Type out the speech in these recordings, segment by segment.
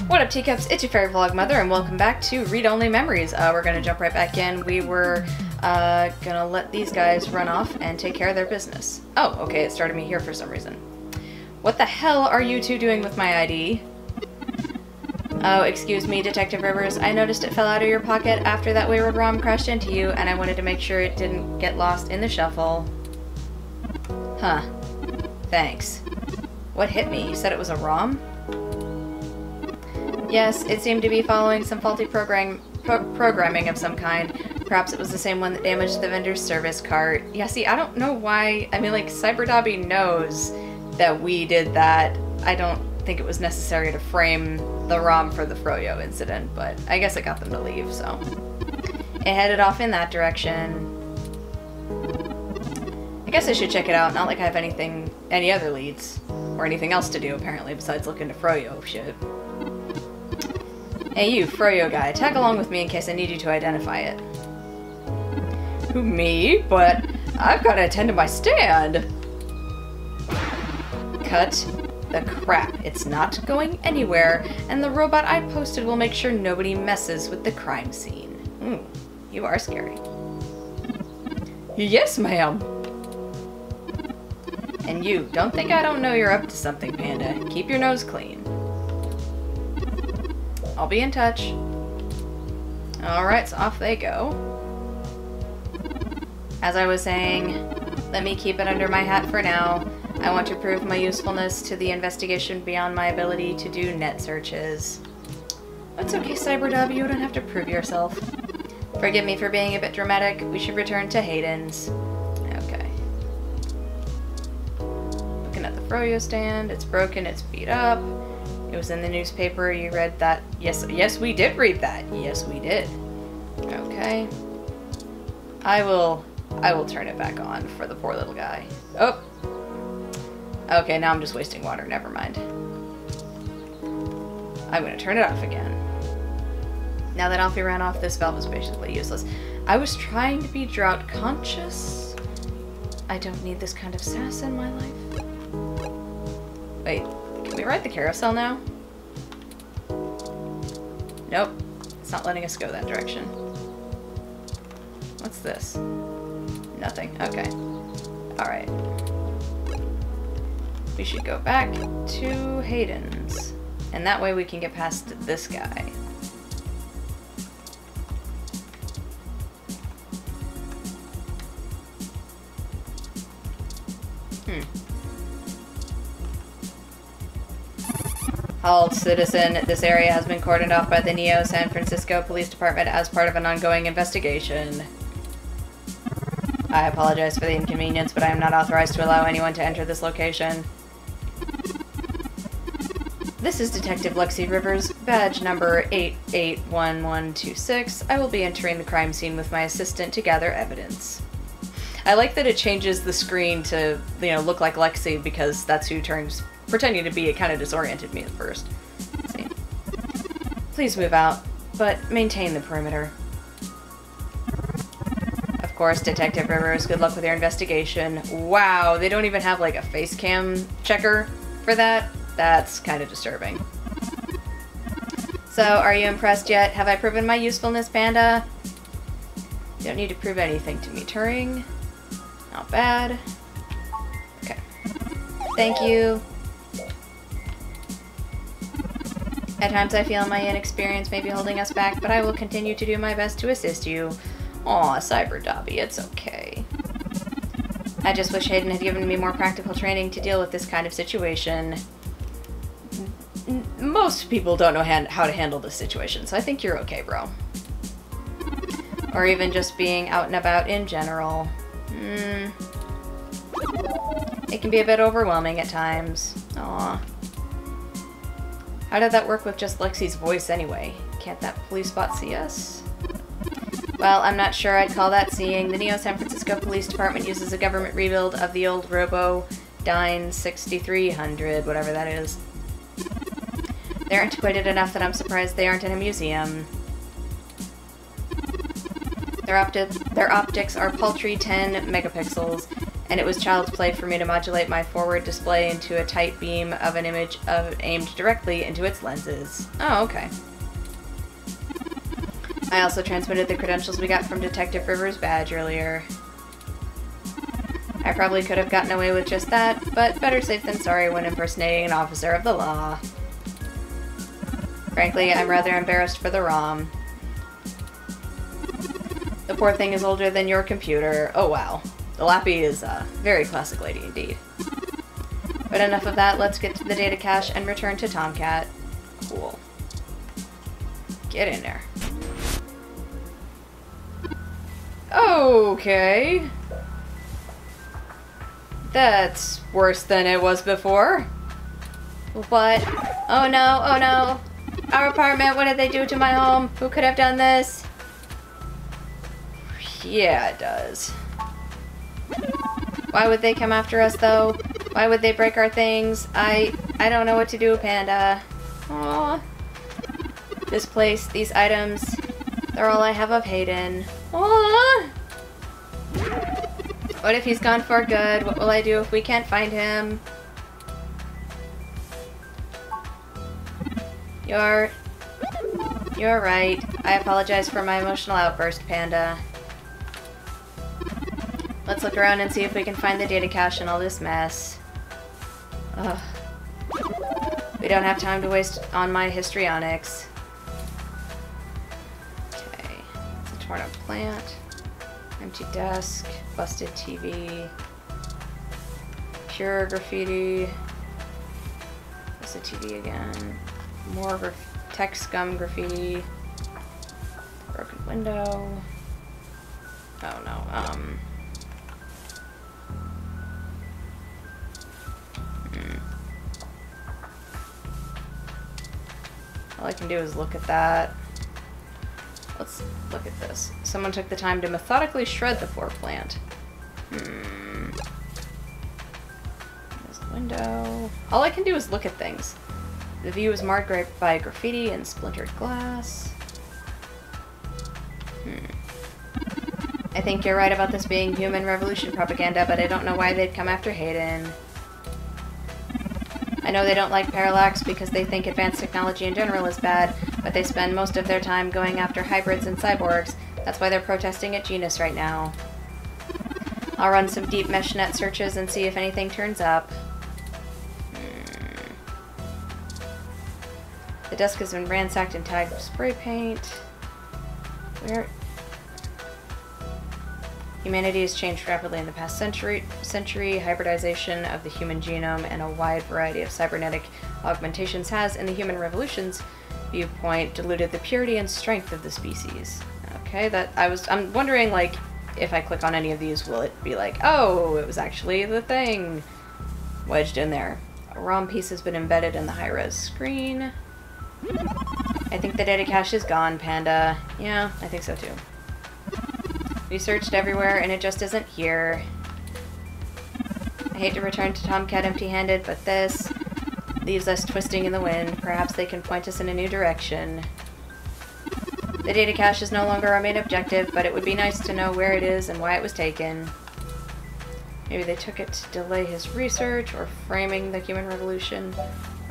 What up, teacups? It's your fairy vlog mother, and welcome back to Read Only Memories. We're gonna jump right back in. We were gonna let these guys run off and take care of their business. Oh, okay, it started me here for some reason. What the hell are you two doing with my ID? Oh, excuse me, Detective Rivers. I noticed it fell out of your pocket after that wayward ROM crashed into you, and I wanted to make sure it didn't get lost in the shuffle. Huh. Thanks. What hit me? You said it was a ROM? Yes, it seemed to be following some faulty programming of some kind. Perhaps it was the same one that damaged the vendor's service cart. Yeah, see, I don't know why. I mean, like, CyberDobby knows that we did that. I don't think it was necessary to frame the ROM for the Froyo incident, but I guess it got them to leave, so. It headed off in that direction. I guess I should check it out. Not like I have any other leads, or anything else to do, apparently, besides look into Froyo shit. Hey you, Froyo guy, tag along with me in case I need you to identify it. Who, me? But I've got to attend to my stand! Cut the crap. It's not going anywhere, and the robot I posted will make sure nobody messes with the crime scene. Ooh, you are scary. Yes, ma'am! And you, don't think I don't know you're up to something, Panda. Keep your nose clean. I'll be in touch. Alright, so off they go. As I was saying, let me keep it under my hat for now. I want to prove my usefulness to the investigation beyond my ability to do net searches. It's okay, CyberDub, you don't have to prove yourself. Forgive me for being a bit dramatic. We should return to Hayden's. Okay. Looking at the Froyo stand. It's broken, it's beat up. It was in the newspaper, you read that. Yes, we did read that. Yes, we did. Okay. I will turn it back on for the poor little guy. Oh! Okay, now I'm just wasting water, never mind. I'm gonna turn it off again. Now that Alfie ran off, this valve is basically useless. I was trying to be drought conscious. I don't need this kind of sass in my life. Wait. Can we ride the carousel now? Nope. It's not letting us go that direction. What's this? Nothing. Okay. Alright. We should go back to Hayden's. And that way we can get past this guy. Halt, citizen. This area has been cordoned off by the Neo San Francisco Police Department as part of an ongoing investigation. I apologize for the inconvenience, but I am not authorized to allow anyone to enter this location. This is Detective Lexi Rivers, badge number 881126. I will be entering the crime scene with my assistant to gather evidence. I like that it changes the screen to, you know, look like Lexi because that's who turns... Pretending to be, it kind of disoriented me at first. Let's see. Please move out, but maintain the perimeter. Of course, Detective Rivers, good luck with your investigation. Wow, they don't even have like a face cam checker for that? That's kind of disturbing. So, are you impressed yet? Have I proven my usefulness, Panda? You don't need to prove anything to me, Turing. Not bad. Okay. Thank you. At times I feel my inexperience may be holding us back, but I will continue to do my best to assist you. Aw, CyberDobby, it's okay. I just wish Hayden had given me more practical training to deal with this kind of situation. Most people don't know how to handle this situation, so I think you're okay, bro. Or even just being out and about in general. It can be a bit overwhelming at times. Aw. How did that work with just Lexi's voice anyway? Can't that police bot see us? Well, I'm not sure I'd call that seeing. The Neo San Francisco Police Department uses a government rebuild of the old Robodyne 6300, whatever that is. They're antiquated enough that I'm surprised they aren't in a museum. Their optics are paltry 10 megapixels, and it was child's play for me to modulate my forward display into a tight beam of an image aimed directly into its lenses. Oh, okay. I also transmitted the credentials we got from Detective Rivers' badge earlier. I probably could have gotten away with just that, but better safe than sorry when impersonating an officer of the law. Frankly, I'm rather embarrassed for the ROM. The poor thing is older than your computer. Oh wow. The Lappy is a very classic lady indeed. But enough of that, let's get to the data cache and return to Tomcat. Cool. Get in there. Okay. That's worse than it was before. What? Oh no, oh no. Our apartment, what did they do to my home? Who could have done this? Yeah, it does. Why would they come after us, though? Why would they break our things? I don't know what to do, Panda. Aww. This place, these items, they're all I have of Hayden. Aww. What if he's gone for good? What will I do if we can't find him? You're right. I apologize for my emotional outburst, Panda. Let's look around and see if we can find the data cache in all this mess. Ugh. We don't have time to waste on my histrionics. Okay. It's a torn up plant. Empty desk. Busted TV. Pure graffiti. Busted TV again. More tech scum graffiti. Broken window. Oh no, All I can do is look at that. Let's look at this. Someone took the time to methodically shred the poor plant. There's the window. All I can do is look at things. The view is marked by graffiti and splintered glass. I think you're right about this being human revolution propaganda, but I don't know why they'd come after Hayden. I know they don't like Parallax because they think advanced technology in general is bad, but they spend most of their time going after hybrids and cyborgs. That's why they're protesting at Genus right now. I'll run some deep meshnet searches and see if anything turns up. The desk has been ransacked and tagged with spray paint. Where? Humanity has changed rapidly in the past century. Hybridization of the human genome and a wide variety of cybernetic augmentations has, in the human revolution's viewpoint, diluted the purity and strength of the species. Okay, I'm wondering, like, if I click on any of these, will it be like, oh, it was actually the thing wedged in there. A ROM piece has been embedded in the high-res screen. I think the data cache is gone, Panda. Yeah, I think so too. We searched everywhere and it just isn't here. I hate to return to Tomcat empty-handed, but this leaves us twisting in the wind. Perhaps they can point us in a new direction. The data cache is no longer our main objective, but it would be nice to know where it is and why it was taken. Maybe they took it to delay his research or framing the human revolution.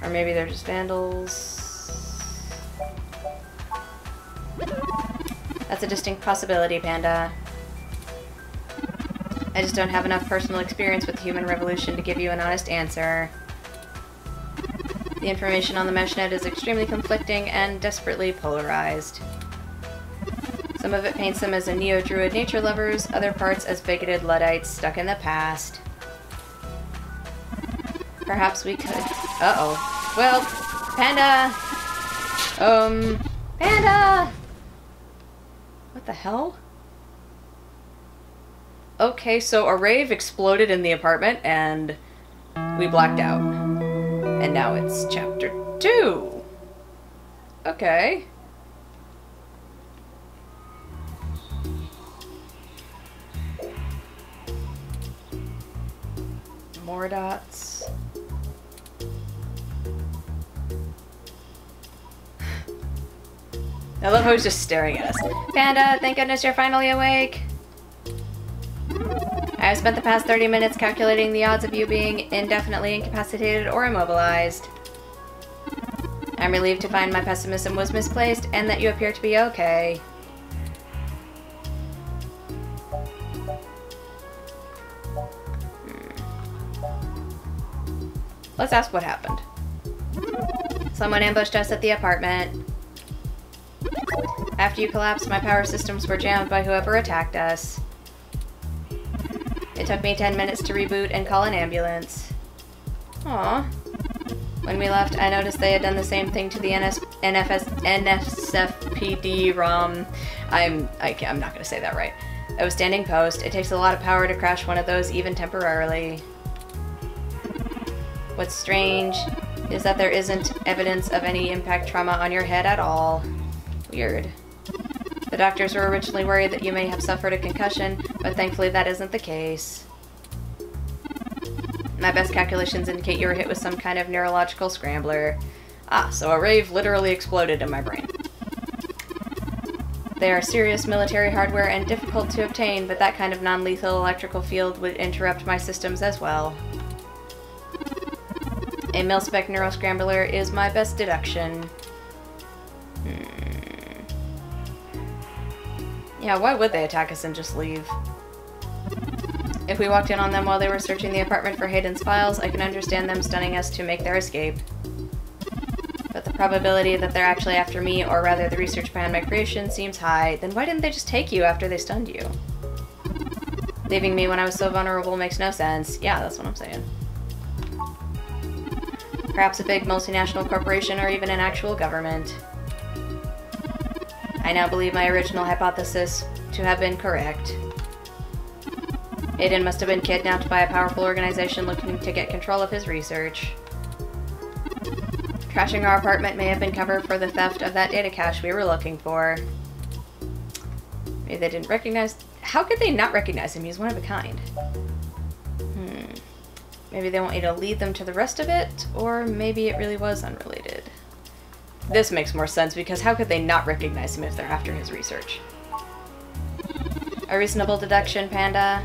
Or maybe they're just vandals. That's a distinct possibility, Panda. I just don't have enough personal experience with the human revolution to give you an honest answer. The information on the meshnet is extremely conflicting and desperately polarized. Some of it paints them as a neo-druid nature lovers, other parts as bigoted Luddites stuck in the past. Perhaps we could... Uh-oh. Well, Panda! Panda! What the hell? Okay, so a rave exploded in the apartment and we blacked out. And now it's chapter 2. Okay. More dots. I love how he's just staring at us. Panda, thank goodness you're finally awake. I've spent the past 30 minutes calculating the odds of you being indefinitely incapacitated or immobilized. I'm relieved to find my pessimism was misplaced and that you appear to be okay. Let's ask what happened. Someone ambushed us at the apartment. After you collapsed, my power systems were jammed by whoever attacked us. It took me 10 minutes to reboot and call an ambulance. Aww. When we left, I noticed they had done the same thing to the NSFPD ROM. I'm not gonna say that right. I was standing post. It takes a lot of power to crash one of those, even temporarily. What's strange is that there isn't evidence of any impact trauma on your head at all. Weird. The doctors were originally worried that you may have suffered a concussion, but thankfully that isn't the case. My best calculations indicate you were hit with some kind of neurological scrambler. Ah, so a rave literally exploded in my brain. They are serious military hardware and difficult to obtain, but that kind of non-lethal electrical field would interrupt my systems as well. A mil-spec neuroscrambler is my best deduction. Yeah, why would they attack us and just leave? If we walked in on them while they were searching the apartment for Hayden's files, I can understand them stunning us to make their escape. But the probability that they're actually after me, or rather the research behind my creation, seems high. Then why didn't they just take you after they stunned you? Leaving me when I was so vulnerable makes no sense. Yeah, that's what I'm saying. Perhaps a big multinational corporation or even an actual government. I now believe my original hypothesis to have been correct. Aiden must have been kidnapped by a powerful organization looking to get control of his research. Trashing our apartment may have been cover for the theft of that data cache we were looking for. Maybe they didn't recognize... How could they not recognize him? He's one of a kind. Maybe they want you to lead them to the rest of it, or maybe it really was unrelated. This makes more sense, because how could they not recognize him if they're after his research? A reasonable deduction, Panda.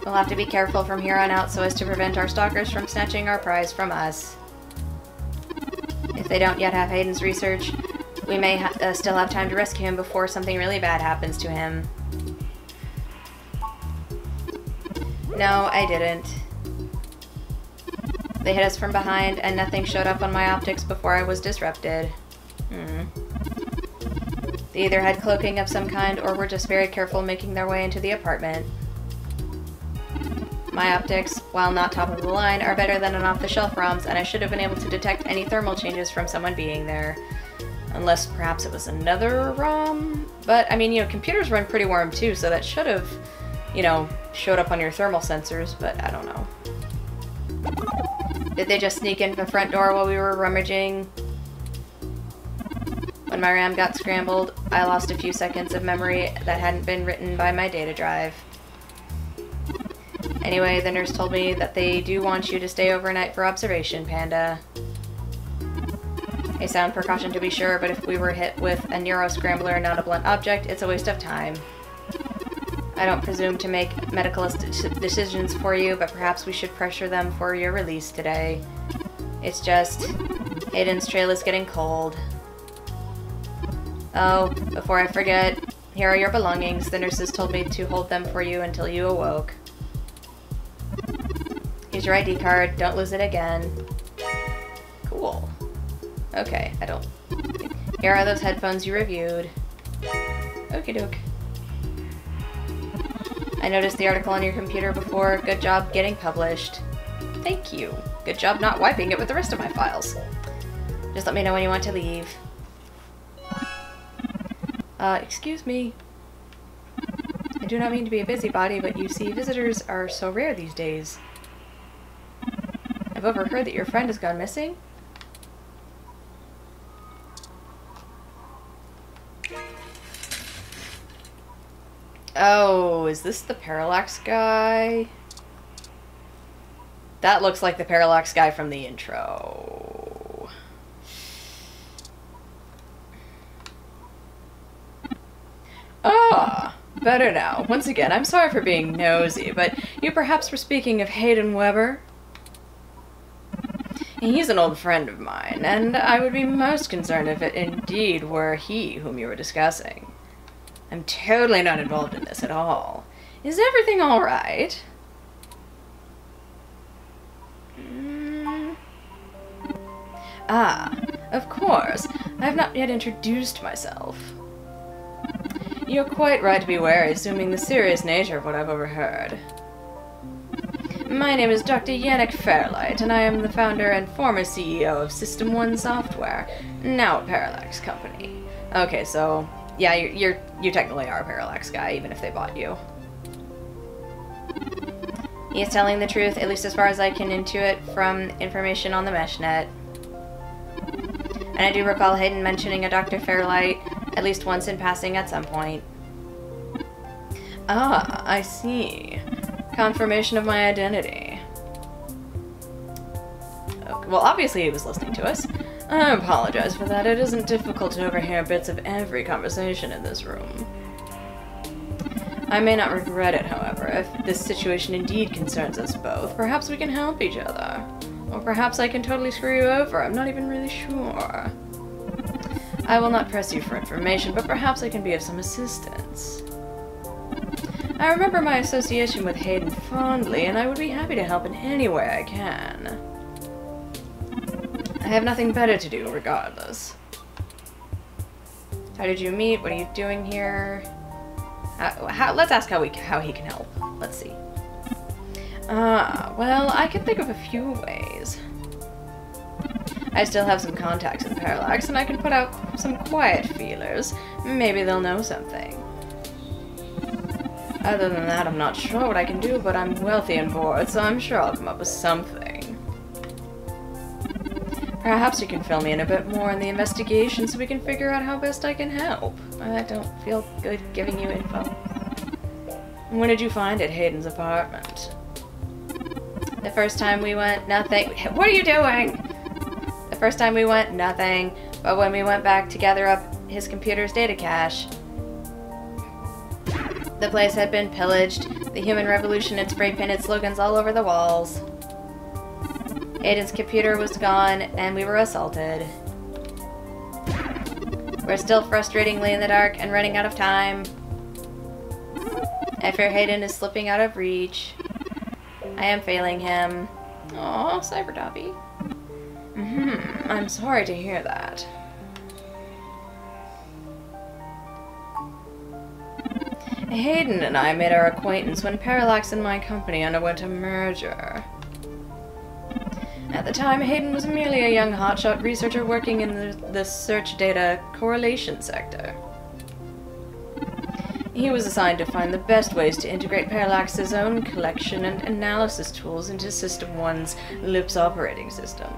We'll have to be careful from here on out so as to prevent our stalkers from snatching our prize from us. If they don't yet have Hayden's research, we may still have time to rescue him before something really bad happens to him. No, I didn't. They hit us from behind, and nothing showed up on my optics before I was disrupted. They either had cloaking of some kind, or were just very careful making their way into the apartment. My optics, while not top of the line, are better than an off-the-shelf ROM's, and I should have been able to detect any thermal changes from someone being there. Unless perhaps it was another ROM? But, I mean, you know, computers run pretty warm too, so that should have, you know, showed up on your thermal sensors, but I don't know. Did they just sneak in the front door while we were rummaging? When my RAM got scrambled, I lost a few seconds of memory that hadn't been written by my data drive. Anyway, the nurse told me that they do want you to stay overnight for observation, Panda. A sound precaution to be sure, but if we were hit with a neuroscrambler and not a blunt object, it's a waste of time. I don't presume to make medical decisions for you, but perhaps we should pressure them for your release today. It's just, Aiden's trail is getting cold. Oh, before I forget, here are your belongings. The nurses told me to hold them for you until you awoke. Here's your ID card. Don't lose it again. Cool. Okay, I don't... Here are those headphones you reviewed. Okie doke. I noticed the article on your computer before. Good job getting published. Thank you. Good job not wiping it with the rest of my files. Just let me know when you want to leave. Excuse me. I do not mean to be a busybody, but you see, visitors are so rare these days. I've overheard that your friend has gone missing. Oh, is this the Parallax guy? That looks like the Parallax guy from the intro. Ah! Better now. Once again, I'm sorry for being nosy, but you perhaps were speaking of Hayden Weber? He's an old friend of mine, and I would be most concerned if it indeed were he whom you were discussing. I'm totally not involved in this at all. Is everything all right? Ah, of course. I have not yet introduced myself. You're quite right to be wary, assuming the serious nature of what I've overheard. My name is Dr. Yannick Fairlight, and I am the founder and former CEO of System 1 Software, now a Parallax company. Okay, so, yeah, you technically are a Parallax guy, even if they bought you. He's telling the truth, at least as far as I can intuit from information on the MeshNet. And I do recall Hayden mentioning a Dr. Fairlight at least once in passing at some point. Ah, I see. Confirmation of my identity. Okay, well, obviously he was listening to us. I apologize for that. It isn't difficult to overhear bits of every conversation in this room. I may not regret it, however, if this situation indeed concerns us both. Perhaps we can help each other. Or perhaps I can totally screw you over. I'm not even really sure. I will not press you for information, but perhaps I can be of some assistance. I remember my association with Hayden fondly, and I would be happy to help in any way I can. I have nothing better to do, regardless. How did you meet? What are you doing here? Let's ask how he can help. Let's see. Well, I can think of a few ways. I still have some contacts in Parallax, and I can put out some quiet feelers. Maybe they'll know something. Other than that, I'm not sure what I can do, but I'm wealthy and bored, so I'm sure I'll come up with something. Perhaps you can fill me in a bit more in the investigation so we can figure out how best I can help. I don't feel good giving you info. When did you find it, Hayden's apartment? The first time we went, nothing. What are you doing? The first time we went, nothing. But when we went back to gather up his computer's data cache, the place had been pillaged. The Human Revolution had spray painted slogans all over the walls. Hayden's computer was gone, and we were assaulted. We're still frustratingly in the dark and running out of time. I fear Hayden is slipping out of reach. I am failing him. Aw, Cyberdobby. I'm sorry to hear that. Hayden and I made our acquaintance when Parallax and my company underwent a merger. At the time, Hayden was merely a young hotshot researcher working in the search data correlation sector. He was assigned to find the best ways to integrate Parallax's own collection and analysis tools into System 1's LIPS operating system.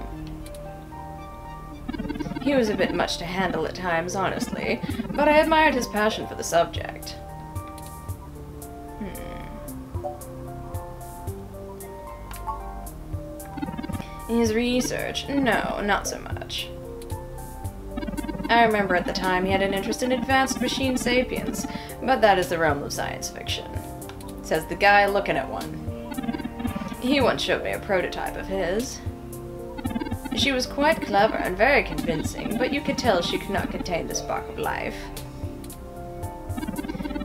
He was a bit much to handle at times, honestly, but I admired his passion for the subject. His research? No, not so much. I remember at the time he had an interest in advanced machine sapiens, but that is the realm of science fiction. Says the guy looking at one. He once showed me a prototype of his. She was quite clever and very convincing, but you could tell she could not contain the spark of life.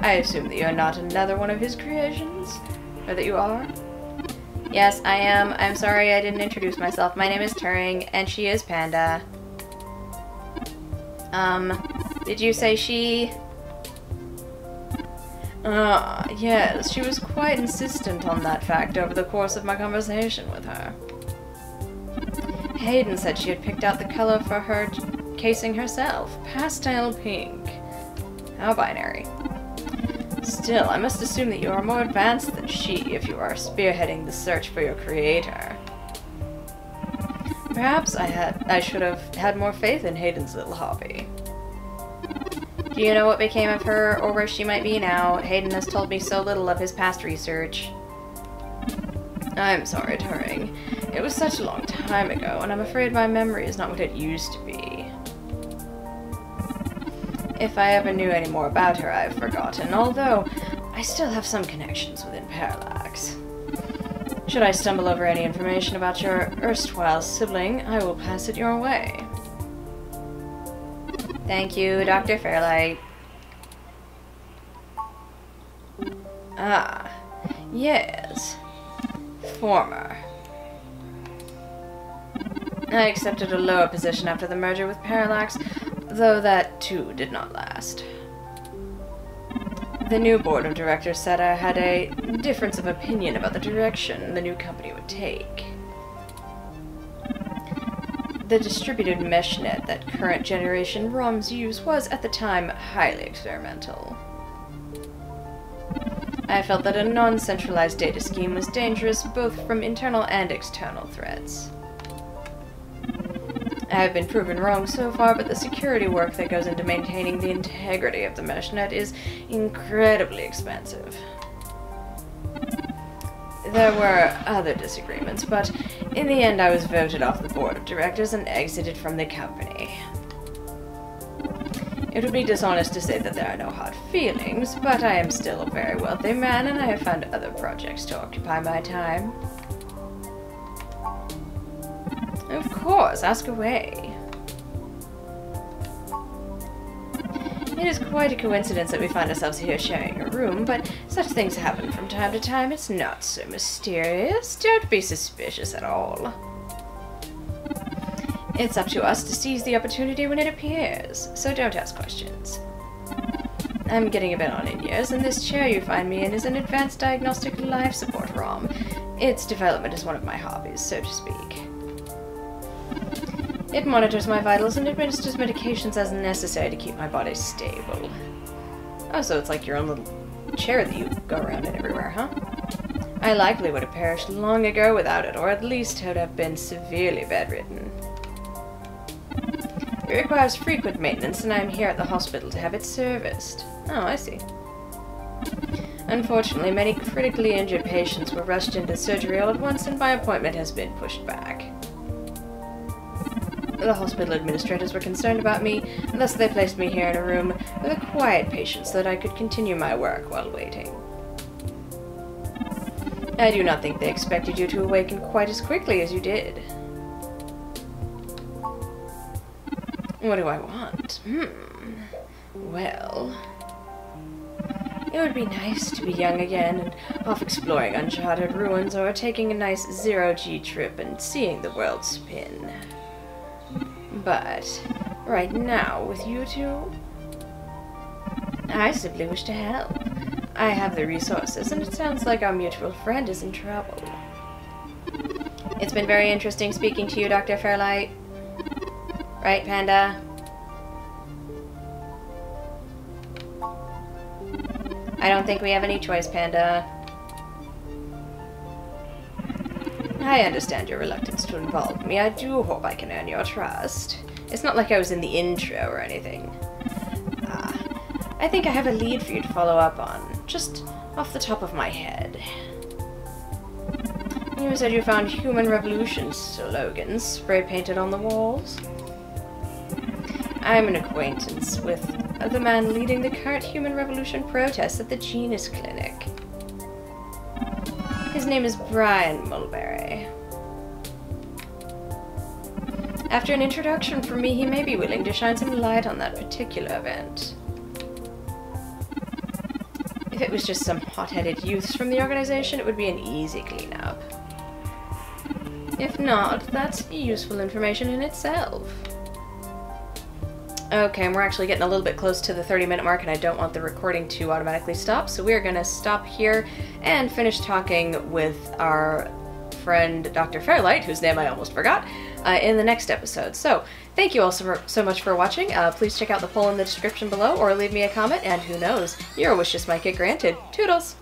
I assume that you're not another one of his creations? Or that you are? Yes, I am. I'm sorry I didn't introduce myself. My name is Turing, and she is Panda. Did you say she? Yes, she was quite insistent on that fact over the course of my conversation with her. Hayden said she had picked out the color for her casing herself. Pastel pink. How binary. Still, I must assume that you are more advanced than she if you are spearheading the search for your creator. Perhaps I should have had more faith in Hayden's little hobby. Do you know what became of her, or where she might be now? Hayden has told me so little of his past research. I'm sorry, Turing. It was such a long time ago, and I'm afraid my memory is not what it used to be. If I ever knew any more about her, I've forgotten, although I still have some connections within Parallax. Should I stumble over any information about your erstwhile sibling, I will pass it your way. Thank you, Dr. Fairlight. Ah, yes. Former. I accepted a lower position after the merger with Parallax, though that too did not last. The new board of directors said I had a difference of opinion about the direction the new company would take. The distributed mesh net that current generation ROMs use was, at the time, highly experimental. I felt that a non-centralized data scheme was dangerous both from internal and external threats. I have been proven wrong so far, but the security work that goes into maintaining the integrity of the meshnet is incredibly expensive. There were other disagreements, but in the end I was voted off the board of directors and exited from the company. It would be dishonest to say that there are no hard feelings, but I am still a very wealthy man and I have found other projects to occupy my time. Of course, ask away. It is quite a coincidence that we find ourselves here sharing a room, but such things happen from time to time. It's not so mysterious. Don't be suspicious at all. It's up to us to seize the opportunity when it appears, so don't ask questions. I'm getting a bit on in years, and this chair you find me in is an advanced diagnostic life support ROM. Its development is one of my hobbies, so to speak. It monitors my vitals and administers medications as necessary to keep my body stable. Oh, so it's like your own little chair that you go around in everywhere, huh? I likely would have perished long ago without it, or at least would have been severely bedridden. It requires frequent maintenance, and I'm here at the hospital to have it serviced. Oh, I see. Unfortunately, many critically injured patients were rushed into surgery all at once, and my appointment has been pushed back. The hospital administrators were concerned about me, and thus they placed me here in a room with a quiet patient so that I could continue my work while waiting. I do not think they expected you to awaken quite as quickly as you did. What do I want? Well... It would be nice to be young again and off exploring uncharted ruins or taking a nice zero-G trip and seeing the world spin. But right now, with you two, I simply wish to help. I have the resources, and it sounds like our mutual friend is in trouble. It's been very interesting speaking to you, Dr. Fairlight. Right, Panda? I don't think we have any choice, Panda. I understand your reluctance to involve me. I do hope I can earn your trust. It's not like I was in the intro or anything. I think I have a lead for you to follow up on, just off the top of my head. You said you found Human Revolution slogans spray-painted on the walls. I'm an acquaintance with the man leading the current Human Revolution protests at the Genus Clinic. His name is Brian Mulberry. After an introduction from me, he may be willing to shine some light on that particular event. If it was just some hot-headed youths from the organization, it would be an easy cleanup. If not, that's useful information in itself. Okay, and we're actually getting a little bit close to the 30-minute mark, and I don't want the recording to automatically stop, so we're going to stop here and finish talking with our friend Dr. Fairlight, whose name I almost forgot, in the next episode. So, thank you all so much for watching. Please check out the poll in the description below, or leave me a comment, and who knows, your wish just might get granted. Toodles!